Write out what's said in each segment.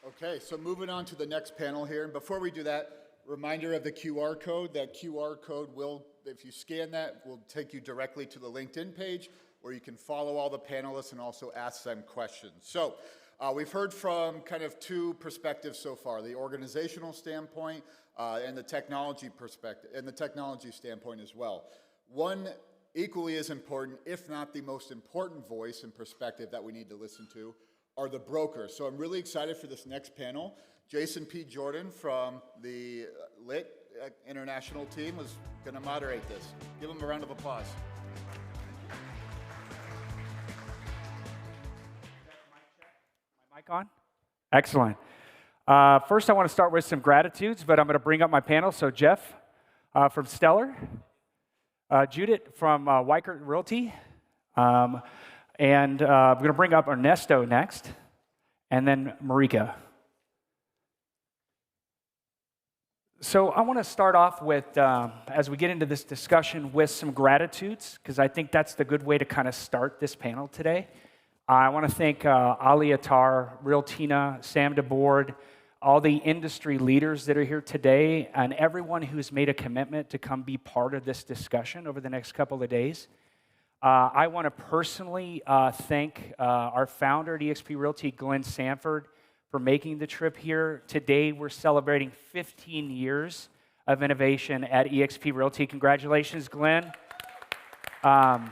Okay, so moving on to the next panel here. And before we do that, reminder of the QR code. That QR code will, if you scan that, will take you directly to the LinkedIn page where you can follow all the panelists and also ask them questions. So we've heard from kind of two perspectives so far, the organizational standpoint and the technology perspective, and the technology standpoint as well. One equally as important, if not the most important voice and perspective that we need to listen to are the brokers. So I'm really excited for this next panel. JasonPJordan from the LIT International team was going to moderate this. Give him a round of applause. My mic on? Excellent. First, I want to start with some gratitudes, but I'm going to bring up my panel. So Jeff from Stellar, Judit from Weichert Realty, and we're going to bring up Ernesto next, and then Marika. So I want to start off with, as we get into this discussion, with some gratitudes, because I think that's the good way to kind of start this panel today. I want to thank Ali Attar, Realtina, Sam DeBoard, all the industry leaders that are here today, and everyone who's made a commitment to come be part of this discussion over the next couple of days. I want to personally thank our founder at eXp Realty, Glenn Sanford, for making the trip here. Today, we're celebrating 15 years of innovation at eXp Realty. Congratulations, Glenn. And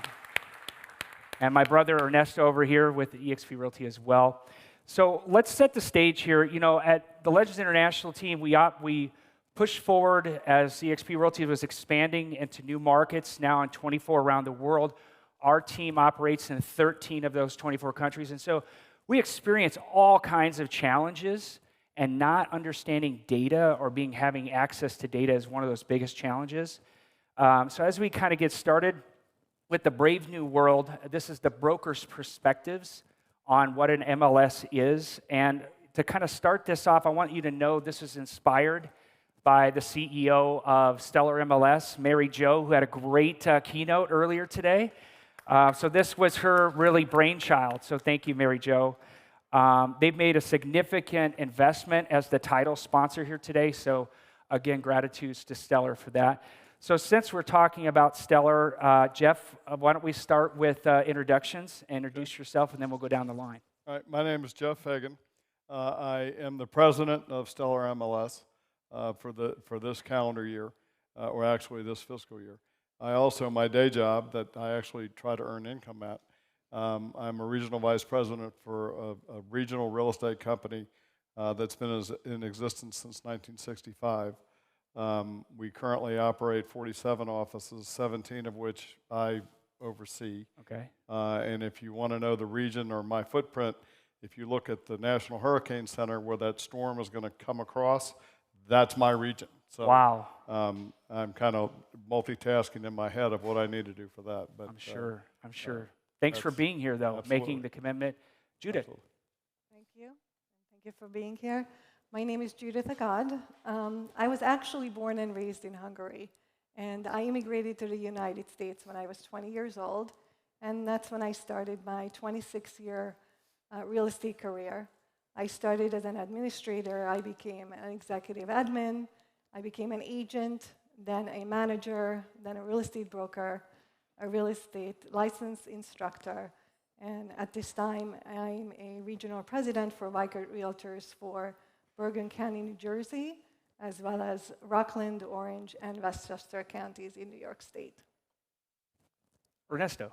my brother Ernesto over here with eXp Realty as well. So let's set the stage here. You know, at the Legends International team, we pushed forward as eXp Realty was expanding into new markets, now in 24 around the world. Our team operates in 13 of those 24 countries. And so we experience all kinds of challenges, and not understanding data or having access to data is one of those biggest challenges. So as we kind of get started with the Brave New World, this is the broker's perspectives on what an MLS is. And to kind of start this off, I want you to know this is inspired by the CEO of Stellar MLS, Merri Jo, who had a great keynote earlier today. So this was her really brainchild, so thank you, Merri Jo. They've made a significant investment as the title sponsor here today, so again, gratitude to Stellar for that. So since we're talking about Stellar, Jeff, why don't we start with introductions, introduce yourself, and then we'll go down the line. All right, my name is Jeff Fagan. I am the president of Stellar MLS for this calendar year, or actually this fiscal year. I also, my day job that I actually try to earn income at, I'm a regional vice president for a regional real estate company that's been in existence since 1965. We currently operate 47 offices, 17 of which I oversee. Okay. And if you want to know the region or my footprint, if you look at the National Hurricane Center where that storm is going to come across, that's my region. So, wow. I'm kind of multitasking in my head of what I need to do for that. But I'm sure. Thanks for being here, though, making the commitment. Judith. Absolutely. Thank you. Thank you for being here. My name is Judit Agod. I was actually born and raised in Hungary, and I immigrated to the United States when I was 20 years old, and that's when I started my 26-year real estate career. I started as an administrator. I became an executive admin. I became an agent, then a manager, then a real estate broker, a real estate licensed instructor, and at this time, I'm a regional president for Weichert Realtors for Bergen County, New Jersey, as well as Rockland, Orange, and Westchester counties in New York State. Ernesto.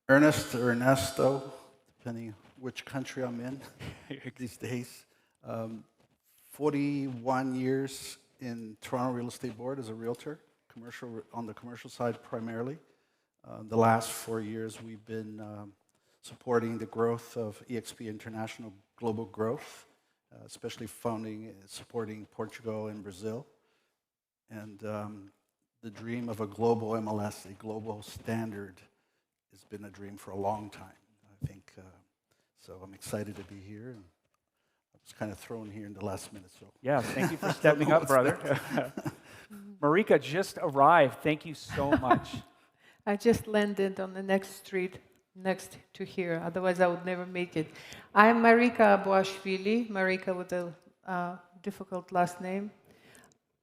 Ernesto, depending which country I'm in these days. 41 years in Toronto Real Estate Board as a realtor, on the commercial side primarily. The last 4 years we've been supporting the growth of eXp International global growth, especially supporting Portugal and Brazil. And the dream of a global MLS, a global standard, has been a dream for a long time, I think. So I'm excited to be here. And I was kind of thrown here in the last minute. So Yeah, thank you for stepping up, brother. Marika just arrived. Thank you so much. I just landed on the next street. next to here. Otherwise, I would never make it. I'm Marika Abuashvili, Marika with a difficult last name.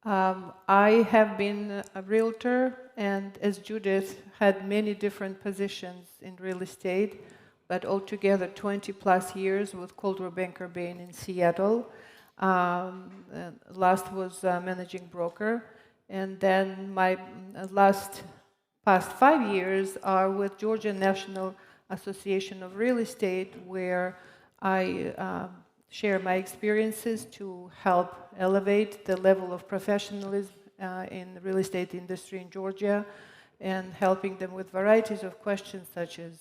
I have been a realtor, and as Judith, had many different positions in real estate, but altogether 20 plus years with Coldwell Banker Bain in Seattle. Last was managing broker, and then my past 5 years are with Georgia National Association of Real Estate, where I share my experiences to help elevate the level of professionalism in the real estate industry in Georgia, and helping them with varieties of questions such as,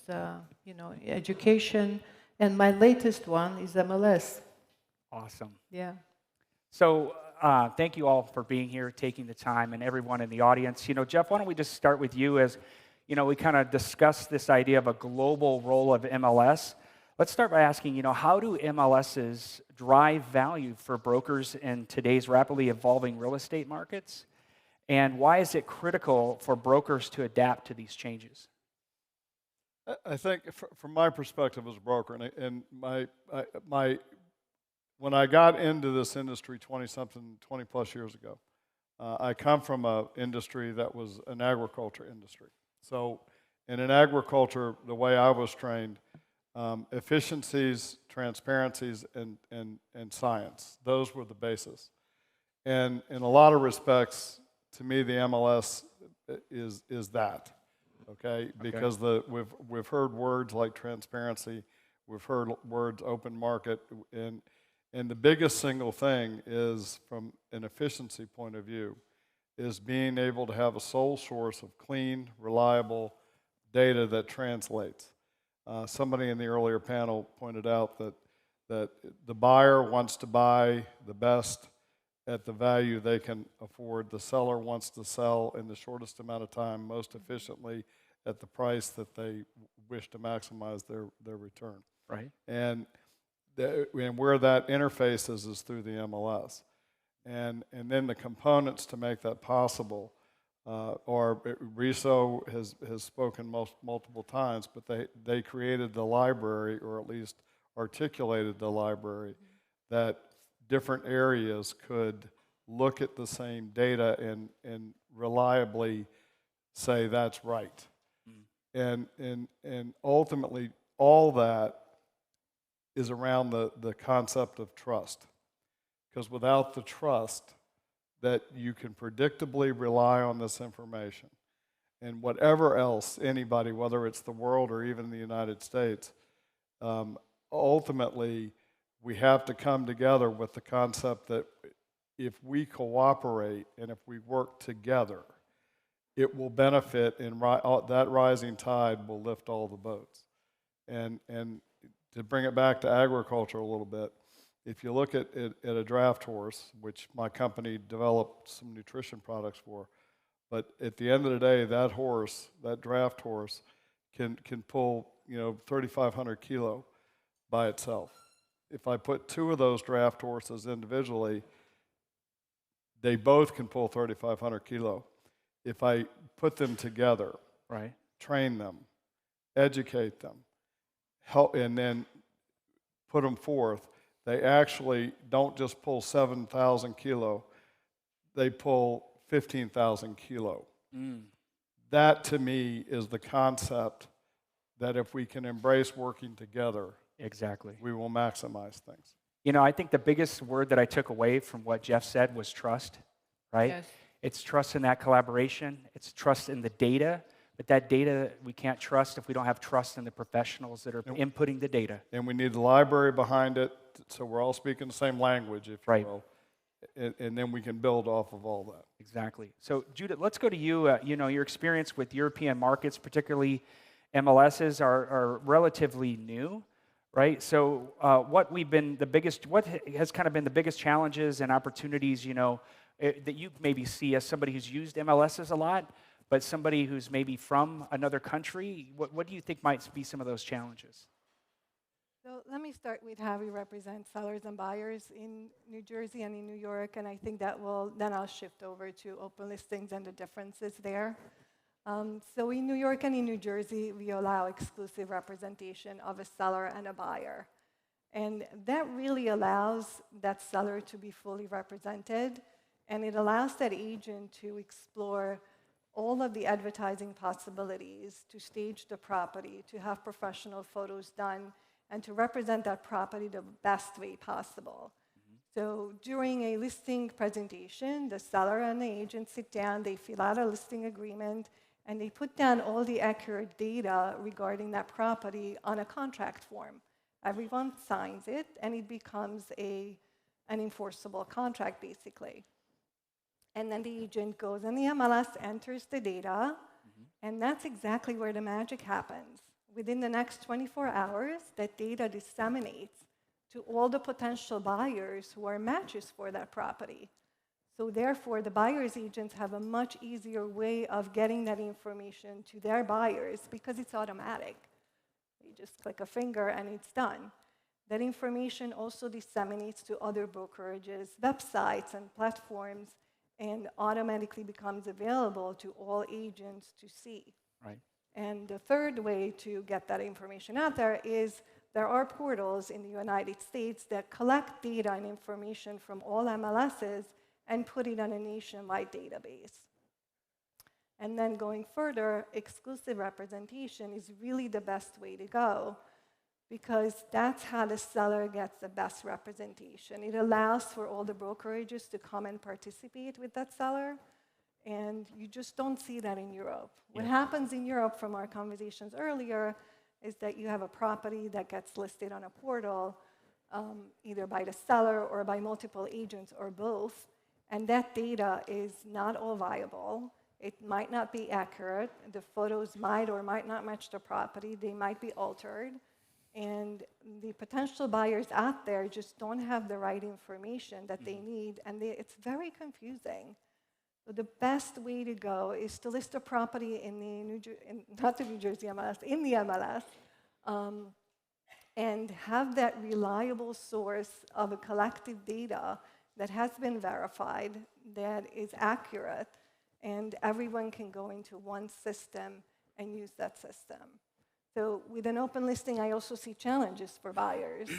education. And my latest one is MLS. Awesome. Yeah. So thank you all for being here, taking the time, and everyone in the audience. Jeff, why don't we just start with you as, we kind of discussed this idea of a global role of MLS. Let's start by asking, how do MLSs drive value for brokers in today's rapidly evolving real estate markets? And why is it critical for brokers to adapt to these changes? I think from my perspective as a broker, and when I got into this industry 20 plus years ago, I come from an industry that was an agriculture industry. So in an agriculture, the way I was trained, efficiencies, transparencies, and science, those were the basis. And in a lot of respects, to me, the MLS is that, okay? Because we've heard words like transparency, we've heard words open market, and the biggest single thing is, from an efficiency point of view, is being able to have a sole source of clean, reliable data that translates. Somebody in the earlier panel pointed out that the buyer wants to buy the best at the value they can afford. The seller wants to sell in the shortest amount of time, most efficiently, at the price that they wish to maximize their return. Right. And where that interface is through the MLS. And then the components to make that possible, or RISO has spoken multiple times, but they created the library, or at least articulated the library, that different areas could look at the same data and reliably say that's right. And ultimately, all that is around the concept of trust. Because without the trust that you can predictably rely on this information, and whatever else anybody, whether it's the world or even the United States, ultimately we have to come together with the concept that if we cooperate and if we work together, it will benefit, and that rising tide will lift all the boats. And to bring it back to agriculture a little bit, if you look at a draft horse, which my company developed some nutrition products for, but at the end of the day, that draft horse, can pull 3,500 kilo by itself. If I put two of those draft horses individually, they both can pull 3,500 kilo. If I put them together, right, train them, educate them, help, and then put them forth, they actually don't just pull 7,000 kilo, they pull 15,000 kilo. That, to me, is the concept that if we can embrace working together, exactly, we will maximize things. I think the biggest word that I took away from what Jeff said was trust, right? Yes. It's trust in that collaboration. It's trust in the data. But that data we can't trust if we don't have trust in the professionals that are inputting the data. And we need the library behind it, so we're all speaking the same language, if you will. And then we can build off of all that. Exactly. So, Judith, let's go to you. Your experience with European markets, particularly MLSs, are relatively new, right? So, what has kind of been the biggest challenges and opportunities, that you maybe see as somebody who's used MLSs a lot, but somebody who's maybe from another country? What do you think might be some of those challenges? So let me start with how we represent sellers and buyers in New Jersey and in New York, and I think then I'll shift over to open listings and the differences there. So in New York and in New Jersey, we allow exclusive representation of a seller and a buyer. And that really allows that seller to be fully represented, and it allows that agent to explore all of the advertising possibilities, to stage the property, to have professional photos done, and to represent that property the best way possible. So during a listing presentation, the seller and the agent sit down, they fill out a listing agreement, and they put down all the accurate data regarding that property on a contract form. Everyone signs it, and it becomes an enforceable contract, basically. And then the agent goes in the MLS, enters the data, and that's exactly where the magic happens. Within the next 24 hours, that data disseminates to all the potential buyers who are matches for that property. So therefore, the buyer's agents have a much easier way of getting that information to their buyers because it's automatic. You just click a finger and it's done. That information also disseminates to other brokerages, websites, and platforms, and automatically becomes available to all agents to see. Right. And the third way to get that information out there is there are portals in the United States that collect data and information from all MLSs and put it on a nationwide database. And then going further, exclusive representation is really the best way to go because that's how the seller gets the best representation. It allows for all the brokerages to come and participate with that seller, and you just don't see that in Europe. What happens in Europe from our conversations earlier is that you have a property that gets listed on a portal, either by the seller or by multiple agents or both, and that data is not all viable. It might not be accurate. The photos might or might not match the property. They might be altered. And the potential buyers out there just don't have the right information that they need, and it's very confusing. So the best way to go is to list a property in the not the New Jersey MLS, in the MLS, and have that reliable source of a collective data that has been verified, that is accurate, and everyone can go into one system and use that system. So with an open listing, I also see challenges for buyers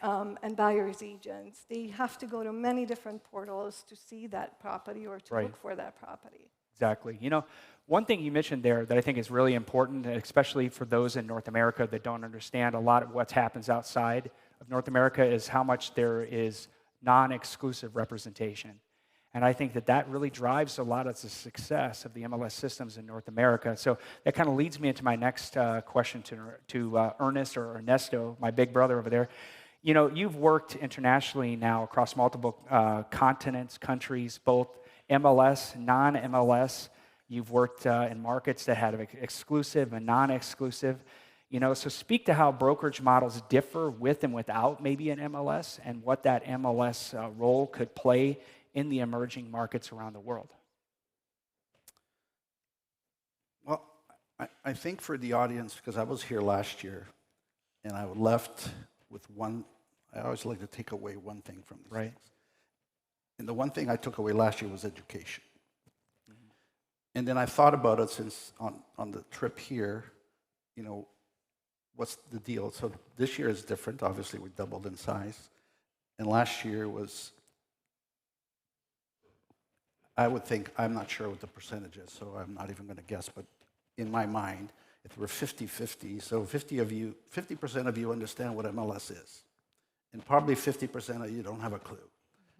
and buyers' agents. They have to go to many different portals to see that property or to look for that property. Exactly. You know, one thing you mentioned there that I think is really important, especially for those in North America that don't understand a lot of what happens outside of North America, is how much there is non-exclusive representation. And I think that that really drives a lot of the success of the MLS systems in North America. So that kind of leads me into my next question to Ernest or Ernesto, my big brother over there. You know, you've worked internationally now across multiple continents, countries, both MLS, non-MLS. You've worked in markets that had exclusive and non-exclusive. You know, so speak to how brokerage models differ with and without maybe an MLS and what that MLS role could play in the emerging markets around the world. Well, I think for the audience, because I was here last year, and I left with one, I always like to take away one thing from these things. And the one thing I took away last year was education. And then I thought about it since on the trip here, you know, what's the deal? So this year is different. Obviously, we doubled in size. And last year was, I would think, I'm not sure what the percentage is, so I'm not even going to guess, but in my mind, if we're 50-50, so 50% of you understand what MLS is, and probably 50% of you don't have a clue,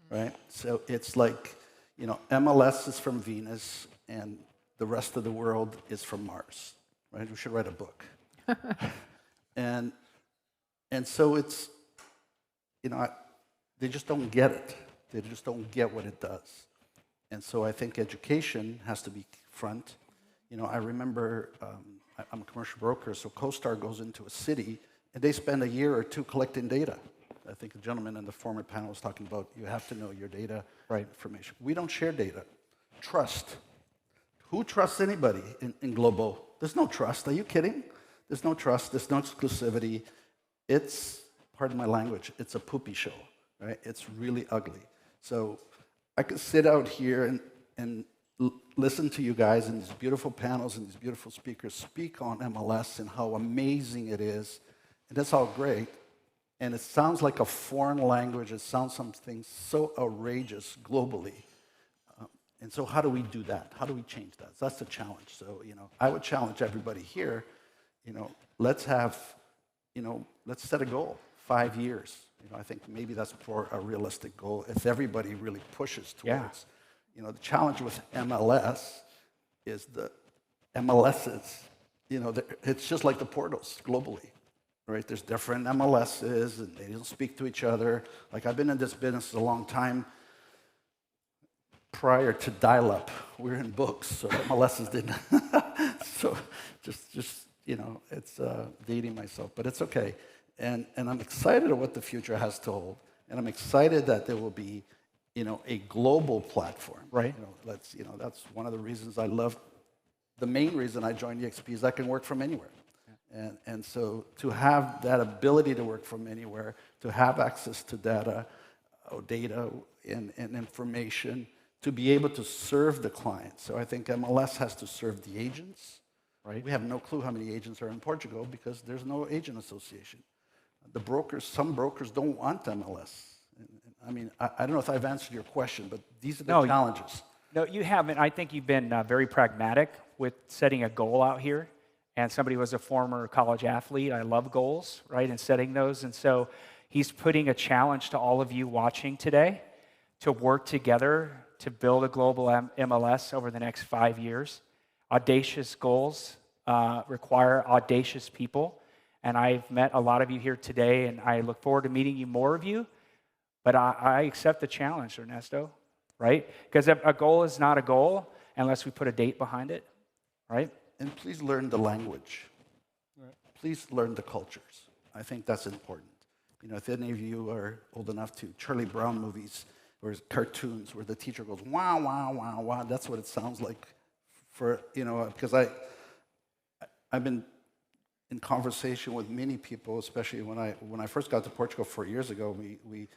right? So it's like, you know, MLS is from Venus, and the rest of the world is from Mars, right? We should write a book. And so it's, you know, they just don't get it. They just don't get what it does. And so I think education has to be front. You know, I remember, I'm a commercial broker, so CoStar goes into a city, and they spend a year or two collecting data. I think the gentleman in the former panel was talking about you have to know your data information. We don't share data. Trust. Who trusts anybody in global? There's no trust. Are you kidding? There's no trust. There's no exclusivity. It's, pardon my language, it's a poopy show, right? It's really ugly. So I could sit out here and listen to you guys and these beautiful panels and these beautiful speakers speak on MLS and how amazing it is. And that's all great. And it sounds like a foreign language. It sounds something so outrageous globally. And so how do we do that? How do we change that? So that's the challenge. So, I would challenge everybody here, let's have, let's set a goal, 5 years. I think maybe that's more a realistic goal if everybody really pushes towards. The challenge with MLS is the MLSs, it's just like the portals globally, right? There's different MLSs and they don't speak to each other. Like I've been in this business a long time. Prior to dial-up, we were in books, so MLSs didn't. So just it's dating myself, but it's okay. And I'm excited at what the future has to hold, and I'm excited that there will be, a global platform. Right. That's one of the reasons I love. The main reason I joined EXP is I can work from anywhere, and so to have that ability to work from anywhere, to have access to data and information, to be able to serve the client. So I think MLS has to serve the agents. Right. We have no clue how many agents are in Portugal because there's no agent association. The brokers, some brokers don't want MLS. I mean, I don't know if I've answered your question, but these are the challenges. No, you haven't. I think you've been very pragmatic with setting a goal out here. And somebody who was a former college athlete, I love goals, right, and setting those. And so he's putting a challenge to all of you watching today to work together to build a global MLS over the next 5 years. Audacious goals require audacious people. And I've met a lot of you here today, and I look forward to meeting you, more of you. But I accept the challenge, Ernesto, right? Because a goal is not a goal unless we put a date behind it, right? And please learn the language. Right. Please learn the cultures. I think that's important. If any of you are old enough to Charlie Brown movies, or cartoons where the teacher goes, wow, wow, wow, wow. That's what it sounds like because I've been in conversation with many people, especially when I first got to Portugal 4 years ago, we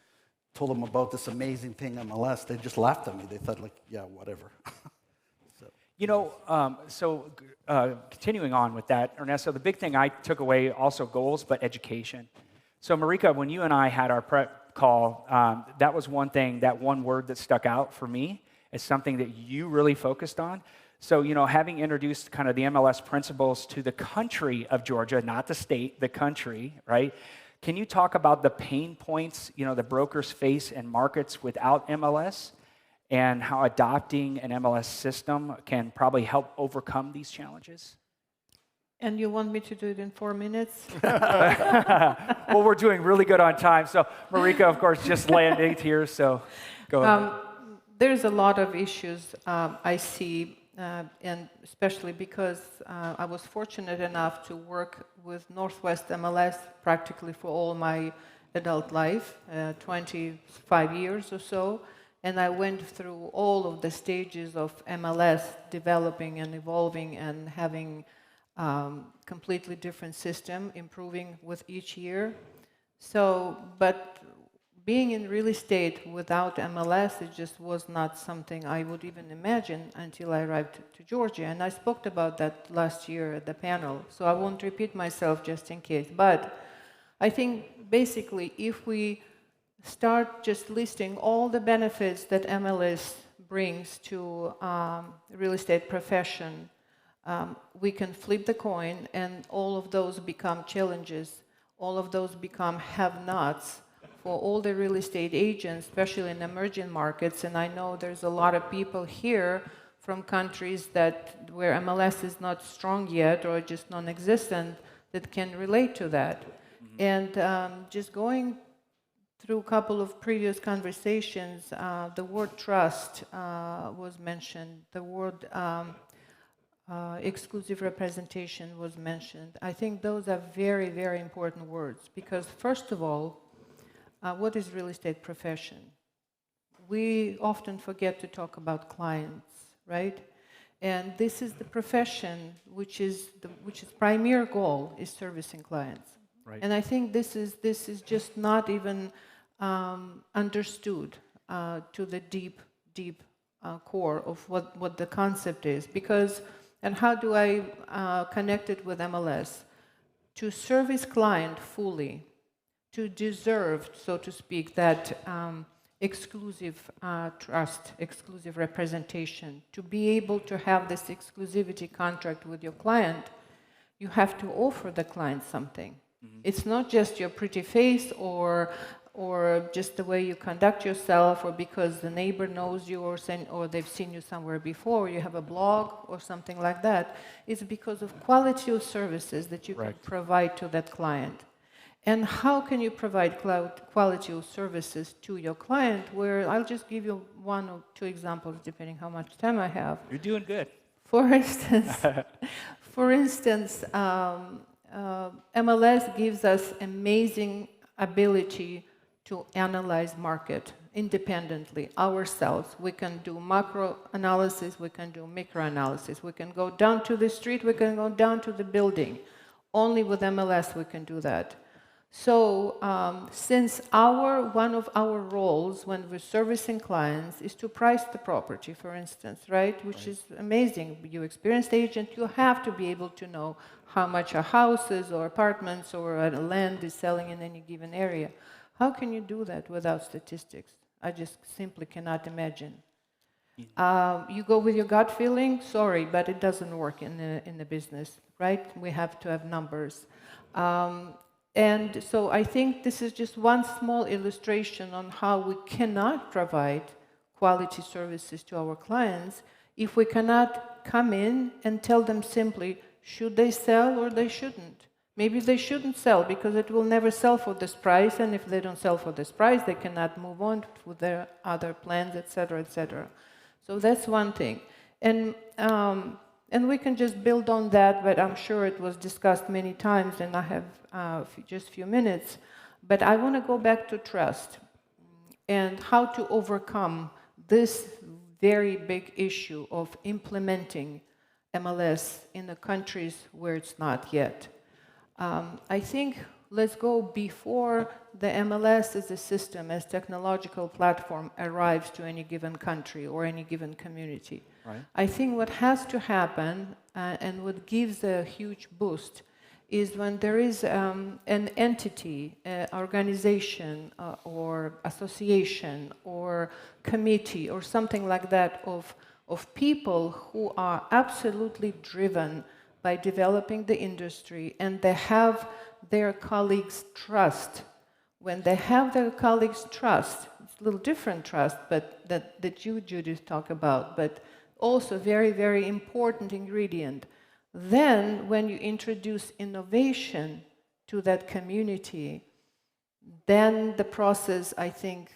told them about this amazing thing, MLS. They just laughed at me. They thought yeah, whatever. Continuing on with that, Ernesto, the big thing I took away, also goals, but education. So Marika, when you and I had our prep call, that was one thing, that one word that stuck out for me as something that you really focused on. So, having introduced kind of the MLS principles to the country of Georgia, not the state, the country, right? Can you talk about the pain points, the brokers face in markets without MLS and how adopting an MLS system can probably help overcome these challenges? And you want me to do it in 4 minutes? Well, we're doing really good on time. So Marika, of course, just landed here, so go ahead. There's a lot of issues I see, and especially because I was fortunate enough to work with Northwest MLS practically for all my adult life, 25 years or so. And I went through all of the stages of MLS developing and evolving and having completely different system, improving with each year. So, but being in real estate without MLS, it just was not something I would even imagine until I arrived to Georgia. And I spoke about that last year at the panel, so I won't repeat myself just in case. But I think basically if we start just listing all the benefits that MLS brings to real estate profession, we can flip the coin and all of those become challenges, all of those become have-nots for all the real estate agents, especially in emerging markets. And I know there's a lot of people here from countries where MLS is not strong yet or just non-existent that can relate to that. Mm-hmm. And just going through a couple of previous conversations, the word trust was mentioned, the word exclusive representation was mentioned. I think those are very, very important words because, first of all, what is real estate profession? We often forget to talk about clients, right? And this is the profession which is primary goal is servicing clients. Right. And I think this is just not even understood to the deep core of what the concept is. Because, and how do I connect it with MLS? To service client fully, to deserve, so to speak, that exclusive trust, exclusive representation, to be able to have this exclusivity contract with your client, you have to offer the client something. It's not just your pretty face or just the way you conduct yourself, or because the neighbor knows you, or they've seen you somewhere before, or you have a blog or something like that. It's because of quality of services that you can provide to that client. And how can you provide quality of services to your client? Where I'll just give you one or two examples, depending how much time I have. You're doing good. For instance, MLS gives us amazing ability to analyze market independently ourselves. We can do macro analysis, we can do micro analysis, we can go down to the street, we can go down to the building. Only with MLS we can do that. So since one of our roles when we're servicing clients is to price the property, for instance, right? Which is amazing. You experienced agent, you have to be able to know how much a houses or apartments or a land is selling in any given area. How can you do that without statistics? I just simply cannot imagine. You go with your gut feeling, sorry, but it doesn't work in the business, right? We have to have numbers. And so I think this is just one small illustration on how we cannot provide quality services to our clients if we cannot come in and tell them simply, should they sell or they shouldn't? Maybe they shouldn't sell because it will never sell for this price, and if they don't sell for this price, they cannot move on with their other plans, etc., etc. So that's one thing. And we can just build on that, but I'm sure it was discussed many times, and I have just a few minutes. But I want to go back to trust and how to overcome this very big issue of implementing MLS in the countries where it's not yet. I think let's go before the MLS as a system, as technological platform arrives to any given country or any given community. Right. I think what has to happen and what gives a huge boost is when there is an entity, organization, or association, or committee, or something like that of people who are absolutely driven by developing the industry, and they have their colleagues' trust. When they have their colleagues' trust, it's a little different trust, but that you, Judith, talk about, but also very, very important ingredient. Then, when you introduce innovation to that community, then the process, I think,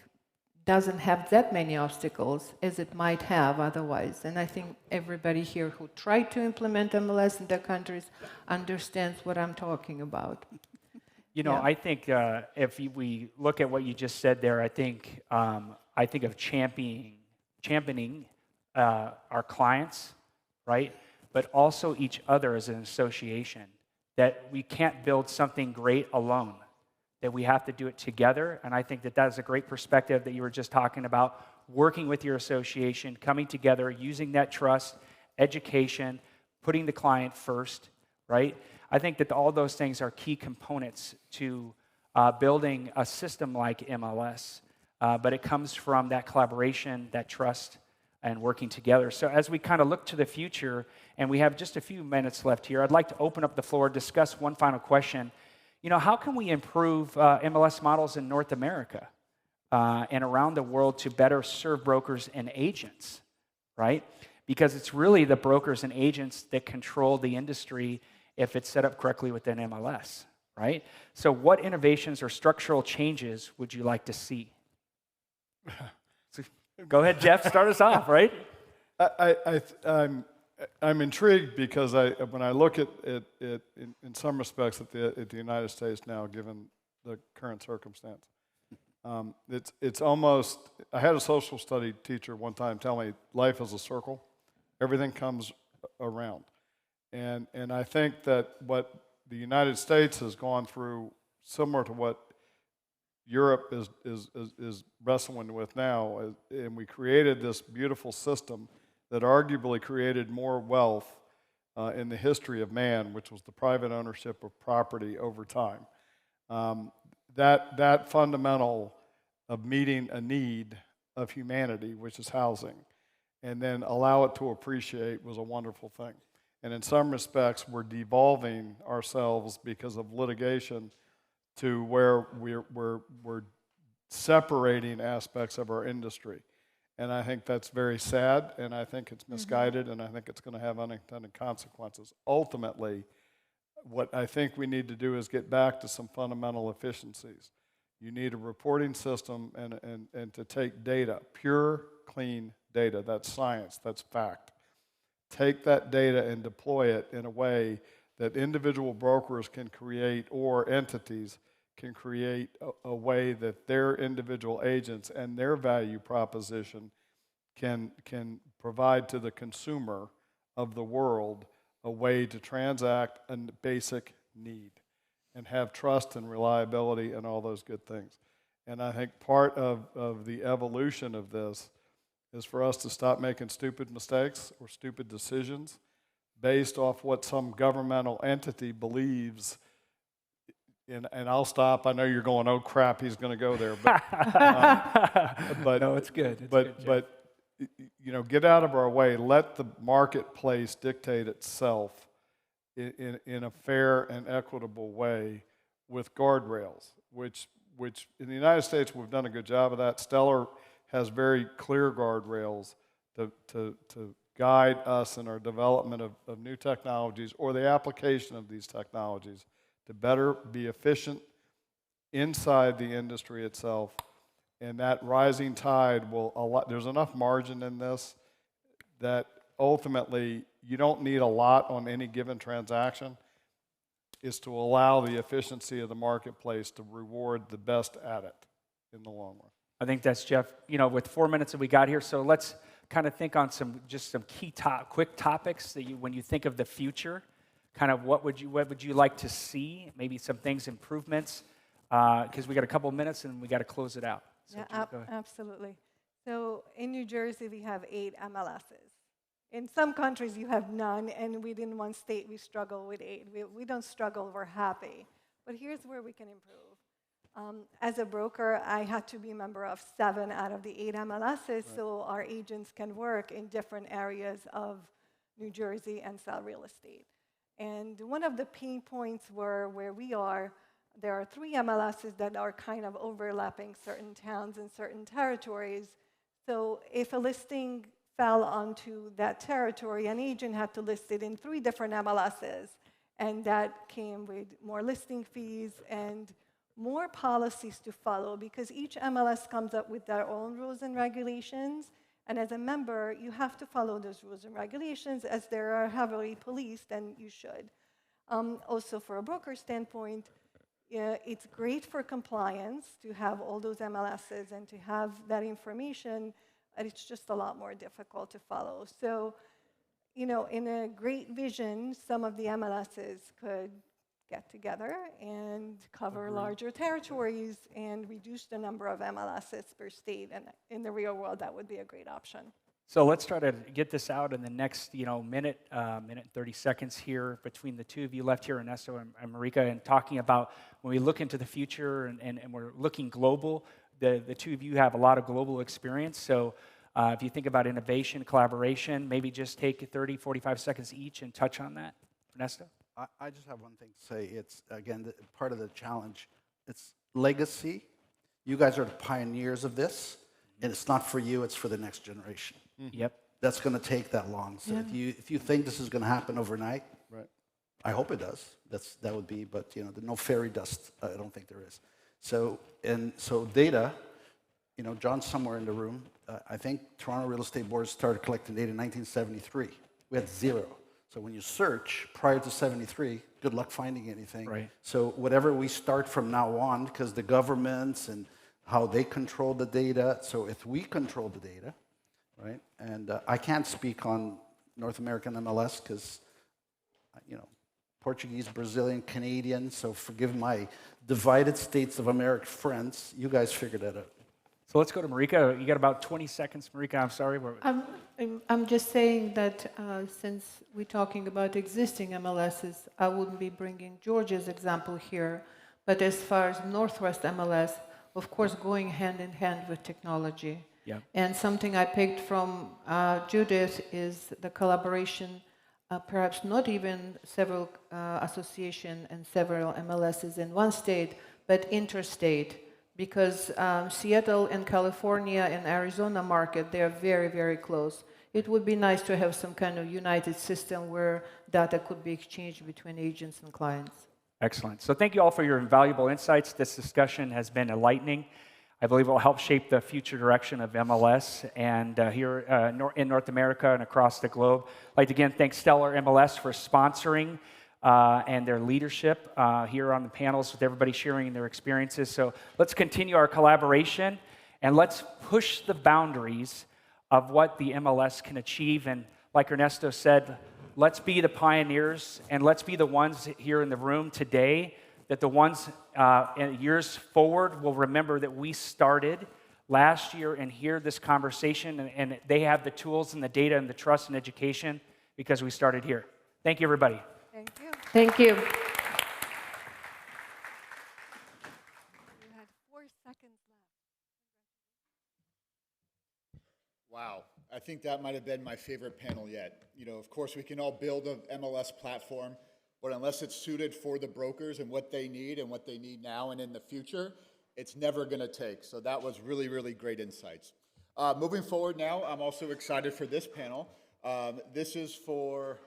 doesn't have that many obstacles as it might have otherwise. And I think everybody here who tried to implement MLS in their countries understands what I'm talking about. You know, Yeah. I think if we look at what you just said there, I think of championing our clients, right? But also each other as an association. That we can't build something great alone. That we have to do it together. And I think that is a great perspective that you were just talking about. Working with your association, coming together, using that trust, education, putting the client first, right? I think that all those things are key components to building a system like MLS. But it comes from that collaboration, that trust, and working together. So as we kind of look to the future, and we have just a few minutes left here, I'd like to open up the floor, discuss one final question. You know, how can we improve MLS models in North America and around the world to better serve brokers and agents, right? Because it's really the brokers and agents that control the industry if it's set up correctly within MLS, right? So what innovations or structural changes would you like to see? Go ahead, Jeff, start us off, right? I'm intrigued because when I look at in some respects at the United States now, given the current circumstance, it's almost. I had a social study teacher one time tell me life is a circle, everything comes around, and I think that what the United States has gone through, similar to what Europe is wrestling with now. And we created this beautiful system that arguably created more wealth in the history of man, which was the private ownership of property over time. That fundamental of meeting a need of humanity, which is housing, and then allow it to appreciate was a wonderful thing. And in some respects, we're devolving ourselves because of litigation to where we're separating aspects of our industry. And I think that's very sad, and I think it's misguided, and I think it's going to have unintended consequences. Ultimately, what I think we need to do is get back to some fundamental efficiencies. You need a reporting system and to take data, pure, clean data. That's science, that's fact. Take that data and deploy it in a way that individual brokers can create, or entities can create a way that their individual agents and their value proposition can provide to the consumer of the world a way to transact a basic need and have trust and reliability and all those good things. And I think part of the evolution of this is for us to stop making stupid mistakes or stupid decisions based off what some governmental entity believes. And I'll stop. I know you're going, oh crap, he's going to go there. But No, it's good. But you know, get out of our way. Let the marketplace dictate itself in a fair and equitable way with guardrails, which in the United States we've done a good job of that. Stellar has very clear guardrails to guide us in our development of new technologies or the application of these technologies to better be efficient inside the industry itself. And that rising tide will allow, there's enough margin in this that ultimately you don't need a lot on any given transaction, is to allow the efficiency of the marketplace to reward the best at it in the long run. I think that's Jeff. You know, with 4 minutes that we got here, so let's kind of think on some key quick topics that when you think of the future, kind of what would you like to see? Maybe some things, improvements, because we got a couple of minutes and we got to close it out. So Yeah, absolutely. So in New Jersey, we have 8 MLSs. In some countries, you have none, and within one state, we struggle with 8. We don't struggle, we're happy. But here's where we can improve. As a broker, I had to be a member of 7 out of the 8 MLSs, right, so our agents can work in different areas of New Jersey and sell real estate. And one of the pain points where we are, there are 3 MLSs that are kind of overlapping certain towns and certain territories. So if a listing fell onto that territory, an agent had to list it in 3 different MLSs. And that came with more listing fees and more policies to follow, because each MLS comes up with their own rules and regulations. And as a member, you have to follow those rules and regulations, as they are heavily policed, and you should. Also, for a broker standpoint, it's great for compliance to have all those MLSs and to have that information, and it's just a lot more difficult to follow. So, you know, in a great vision, some of the MLSs could get together and cover larger territories and reduce the number of MLSs per state. And in the real world, that would be a great option. So let's try to get this out in the next, minute and 30 seconds here between the two of you left here, Ernesto and Marika, and talking about when we look into the future and we're looking global, the two of you have a lot of global experience. So if you think about innovation, collaboration, maybe just take 30, 45 seconds each and touch on that. Ernesto? I just have one thing to say. It's, again, part of the challenge. It's legacy. You guys are the pioneers of this, and it's not for you, it's for the next generation. Yep. That's going to take that long. So if you think this is going to happen overnight, right, I hope it does. That would be, but no fairy dust. I don't think there is. So data, John's somewhere in the room. I think Toronto Real Estate Board started collecting data in 1973. We had 0. So when you search prior to 73, good luck finding anything. Right. So whatever we start from now on, because the governments and how they control the data. So if we control the data, right? And I can't speak on North American MLS because, Portuguese, Brazilian, Canadian, so forgive my divided states of America friends. You guys figured that out. So let's go to Marika. You got about 20 seconds, Marika. I'm sorry. I'm just saying that since we're talking about existing MLSs, I wouldn't be bringing Georgia's example here. But as far as Northwest MLS, of course, going hand in hand with technology. Yeah. And something I picked from Judith is the collaboration, perhaps not even several association and several MLSs in one state, but interstate. Because Seattle and California and Arizona market, they are very, very close. It would be nice to have some kind of united system where data could be exchanged between agents and clients. Excellent. So thank you all for your invaluable insights. This discussion has been enlightening. I believe it will help shape the future direction of MLS and here in North America and across the globe. I'd like to again thank Stellar MLS for sponsoring and their leadership here on the panels with everybody sharing their experiences. So let's continue our collaboration and let's push the boundaries of what the MLS can achieve. And like Ernesto said, let's be the pioneers and let's be the ones here in the room today that the ones in years forward will remember that we started last year and hear this conversation and they have the tools and the data and the trust and education because we started here. Thank you, everybody. Thank you. Thank you. You had 4 seconds left. Wow, I think that might have been my favorite panel yet. You know, of course, we can all build an MLS platform, but unless it's suited for the brokers and what they need now and in the future, it's never going to take. So that was really, really great insights. Moving forward now, I'm also excited for this panel. This is for